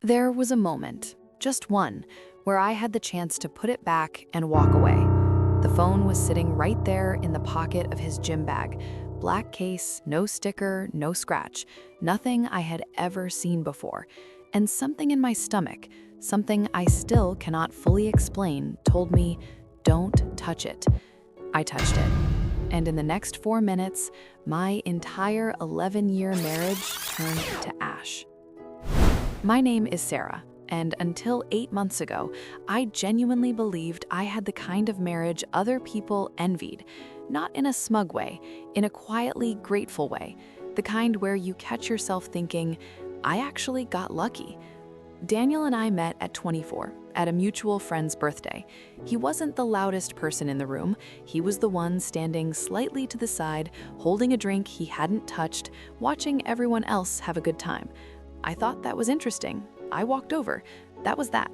There was a moment, just one, where I had the chance to put it back and walk away. The phone was sitting right there in the pocket of his gym bag. Black case, no sticker, no scratch, nothing I had ever seen before. And something in my stomach, something I still cannot fully explain, told me, don't touch it. I touched it. And in the next 4 minutes, my entire 11-year marriage turned to ash. My name is Sara, and until 8 months ago, I genuinely believed I had the kind of marriage other people envied. Not in a smug way, in a quietly grateful way. The kind where you catch yourself thinking, I actually got lucky. Daniel and I met at 24, at a mutual friend's birthday. He wasn't the loudest person in the room. He was the one standing slightly to the side, holding a drink he hadn't touched, watching everyone else have a good time. I thought that was interesting. I walked over. That was that.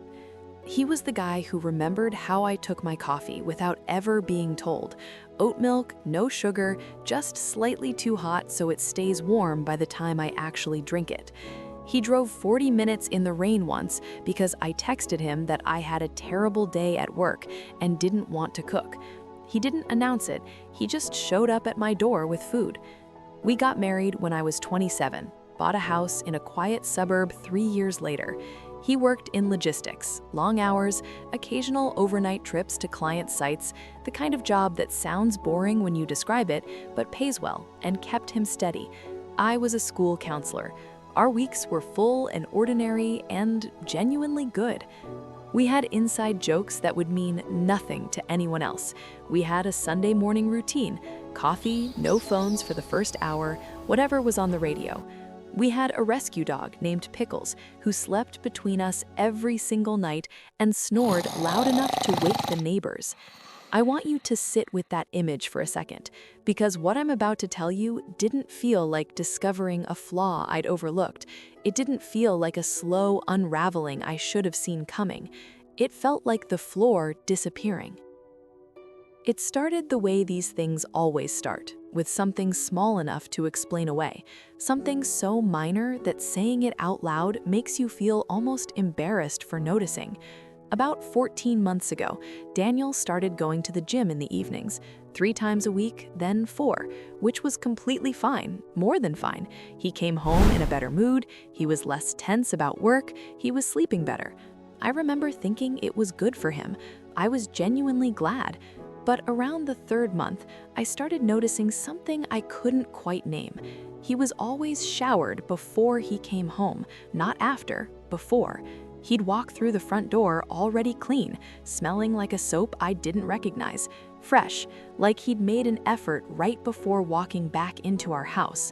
He was the guy who remembered how I took my coffee without ever being told. Oat milk, no sugar, just slightly too hot so it stays warm by the time I actually drink it. He drove 40 minutes in the rain once because I texted him that I had a terrible day at work and didn't want to cook. He didn't announce it, he just showed up at my door with food. We got married when I was 27, bought a house in a quiet suburb 3 years later. He worked in logistics, long hours, occasional overnight trips to client sites, the kind of job that sounds boring when you describe it, but pays well and kept him steady. I was a school counselor. Our weeks were full and ordinary and genuinely good. We had inside jokes that would mean nothing to anyone else. We had a Sunday morning routine, coffee, no phones for the first hour, whatever was on the radio. We had a rescue dog named Pickles who slept between us every single night and snored loud enough to wake the neighbors. I want you to sit with that image for a second, because what I'm about to tell you didn't feel like discovering a flaw I'd overlooked. It didn't feel like a slow unraveling I should have seen coming. It felt like the floor disappearing. It started the way these things always start, with something small enough to explain away, something so minor that saying it out loud makes you feel almost embarrassed for noticing. About 14 months ago, Daniel started going to the gym in the evenings, 3 times a week, then 4, which was completely fine, more than fine. He came home in a better mood, he was less tense about work, he was sleeping better. I remember thinking it was good for him. I was genuinely glad. But around the 3rd month, I started noticing something I couldn't quite name. He was always showered before he came home, not after, before. He'd walk through the front door already clean, smelling like a soap I didn't recognize, fresh, like he'd made an effort right before walking back into our house.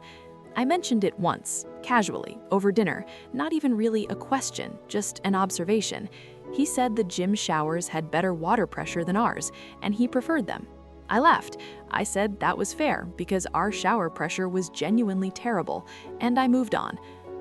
I mentioned it once, casually, over dinner, not even really a question, just an observation. He said the gym showers had better water pressure than ours, and he preferred them. I laughed. I said that was fair because our shower pressure was genuinely terrible, and I moved on.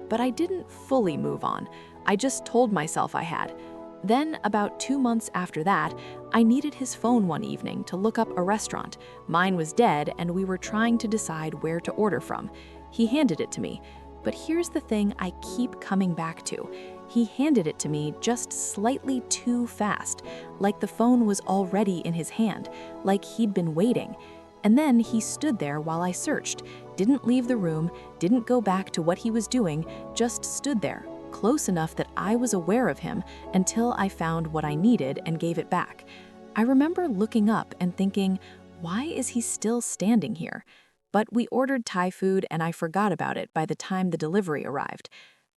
But I didn't fully move on. I just told myself I had. Then, about 2 months after that, I needed his phone one evening to look up a restaurant. Mine was dead, and we were trying to decide where to order from. He handed it to me. But here's the thing I keep coming back to. He handed it to me just slightly too fast, like the phone was already in his hand, like he'd been waiting. And then he stood there while I searched, didn't leave the room, didn't go back to what he was doing, just stood there, close enough that I was aware of him until I found what I needed and gave it back. I remember looking up and thinking, why is he still standing here? But we ordered Thai food and I forgot about it by the time the delivery arrived.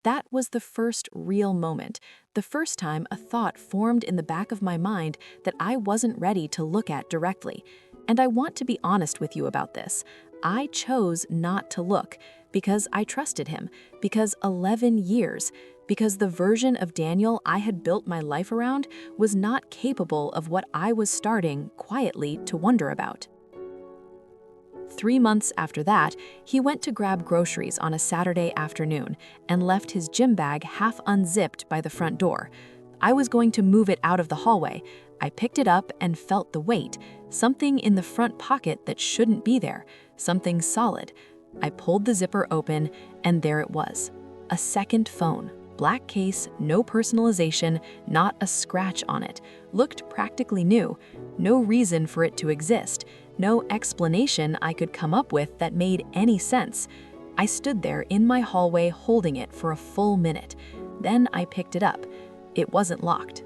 That was the first real moment, the first time a thought formed in the back of my mind that I wasn't ready to look at directly. And I want to be honest with you about this. I chose not to look because I trusted him, because 11 years, because the version of Daniel I had built my life around was not capable of what I was starting quietly to wonder about. 3 months after that, he went to grab groceries on a Saturday afternoon and left his gym bag half unzipped by the front door. I was going to move it out of the hallway. I picked it up and felt the weight, something in the front pocket that shouldn't be there, something solid. I pulled the zipper open, and there it was, a second phone, Black case, no personalization, not a scratch on it. Looked practically new. No reason for it to exist. No explanation I could come up with that made any sense. I stood there in my hallway holding it for a full minute. Then I picked it up. It wasn't locked.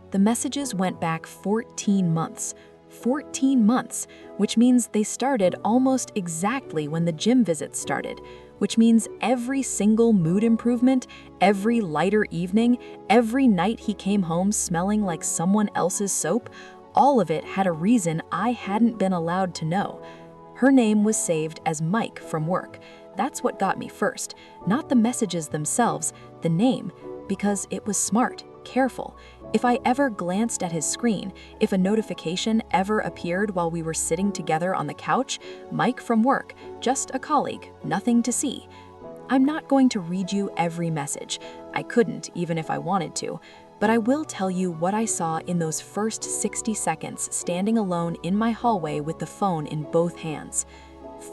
The messages went back 14 months. 14 months, which means they started almost exactly when the gym visits started, which means every single mood improvement, every lighter evening, every night he came home smelling like someone else's soap, all of it had a reason I hadn't been allowed to know. Her name was saved as Mike from work. That's what got me first, not the messages themselves, the name, because it was smart, careful. If I ever glanced at his screen, if a notification ever appeared while we were sitting together on the couch, Mike from work, just a colleague, nothing to see. I'm not going to read you every message. I couldn't, even if I wanted to. But I will tell you what I saw in those first 60 seconds standing alone in my hallway with the phone in both hands.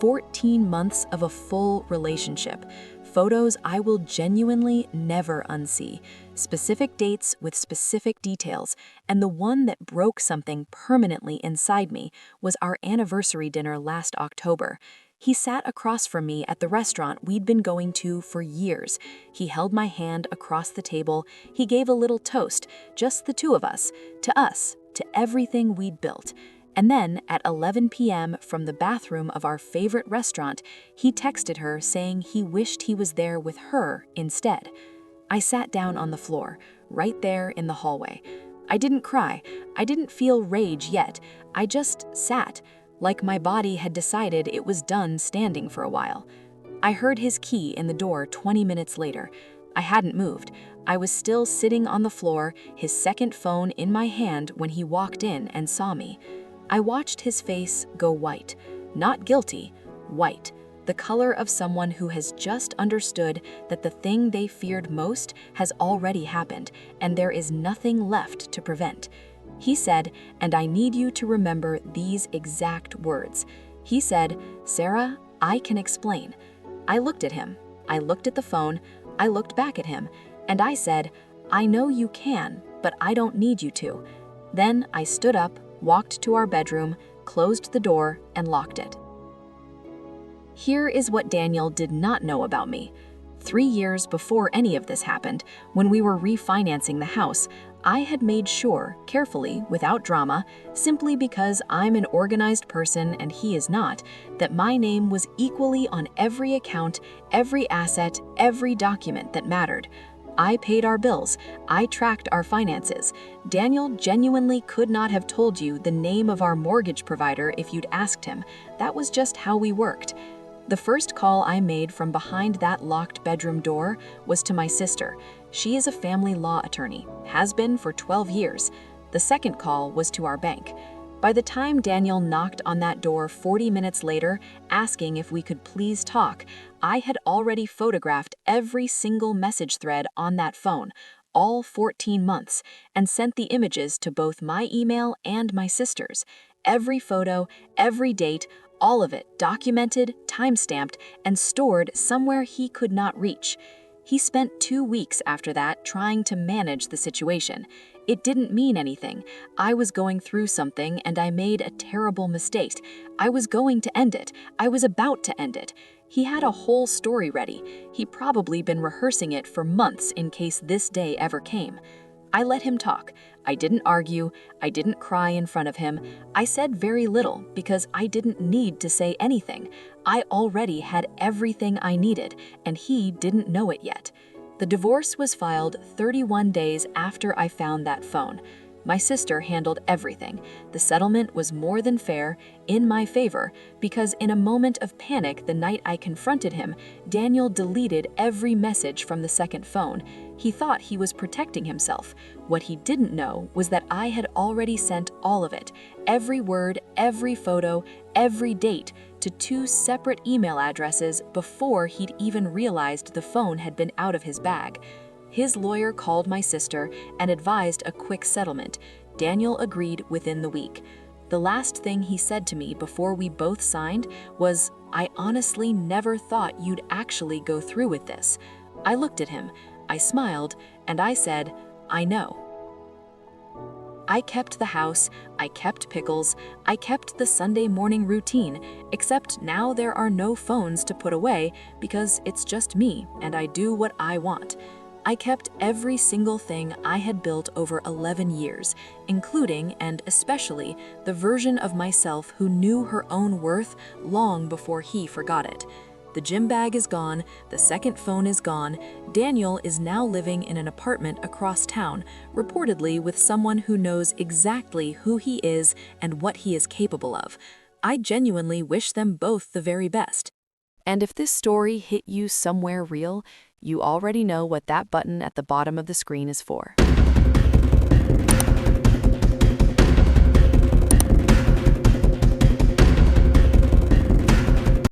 14 months of a full relationship. Photos I will genuinely never unsee. Specific dates with specific details, and the one that broke something permanently inside me was our anniversary dinner last October. He sat across from me at the restaurant we'd been going to for years. He held my hand across the table. He gave a little toast, just the two of us, to everything we'd built. And then, at 11 p.m. from the bathroom of our favorite restaurant, he texted her saying he wished he was there with her instead. I sat down on the floor, right there in the hallway. I didn't cry. I didn't feel rage yet. I just sat, like my body had decided it was done standing for a while. I heard his key in the door 20 minutes later. I hadn't moved. I was still sitting on the floor, his second phone in my hand when he walked in and saw me. I watched his face go white. Not guilty, white. The color of someone who has just understood that the thing they feared most has already happened, and there is nothing left to prevent. He said, and I need you to remember these exact words. He said, "Sarah, I can explain." I looked at him. I looked at the phone. I looked back at him. And I said, "I know you can, but I don't need you to." Then I stood up, walked to our bedroom, closed the door, and locked it. Here is what Daniel did not know about me. 3 years before any of this happened, when we were refinancing the house, I had made sure, carefully, without drama, simply because I'm an organized person and he is not, that my name was equally on every account, every asset, every document that mattered. I paid our bills. I tracked our finances. Daniel genuinely could not have told you the name of our mortgage provider if you'd asked him. That was just how we worked. The first call I made from behind that locked bedroom door was to my sister. She is a family law attorney, has been for 12 years. The second call was to our bank. By the time Daniel knocked on that door 40 minutes later, asking if we could please talk, I had already photographed every single message thread on that phone, all 14 months, and sent the images to both my email and my sister's. Every photo, every date, all of it documented, time-stamped, and stored somewhere he could not reach. He spent 2 weeks after that trying to manage the situation. It didn't mean anything. I was going through something and I made a terrible mistake. I was going to end it. I was about to end it. He had a whole story ready. He'd probably been rehearsing it for months in case this day ever came. I let him talk. I didn't argue. I didn't cry in front of him. I said very little because I didn't need to say anything. I already had everything I needed, and he didn't know it yet. The divorce was filed 31 days after I found that phone. My sister handled everything. The settlement was more than fair, in my favor, because in a moment of panic the night I confronted him, Daniel deleted every message from the second phone. He thought he was protecting himself. What he didn't know was that I had already sent all of it, every word, every photo, every date, to 2 separate email addresses before he'd even realized the phone had been out of his bag. His lawyer called my sister and advised a quick settlement. Daniel agreed within the week. The last thing he said to me before we both signed was, "I honestly never thought you'd actually go through with this." I looked at him, I smiled, and I said, "I know." I kept the house, I kept pickles, I kept the Sunday morning routine, except now there are no phones to put away because it's just me and I do what I want. I kept every single thing I had built over 11 years, including and especially the version of myself who knew her own worth long before he forgot it. The gym bag is gone, the second phone is gone. Daniel is now living in an apartment across town, reportedly with someone who knows exactly who he is and what he is capable of. I genuinely wish them both the very best. And if this story hit you somewhere real, you already know what that button at the bottom of the screen is for.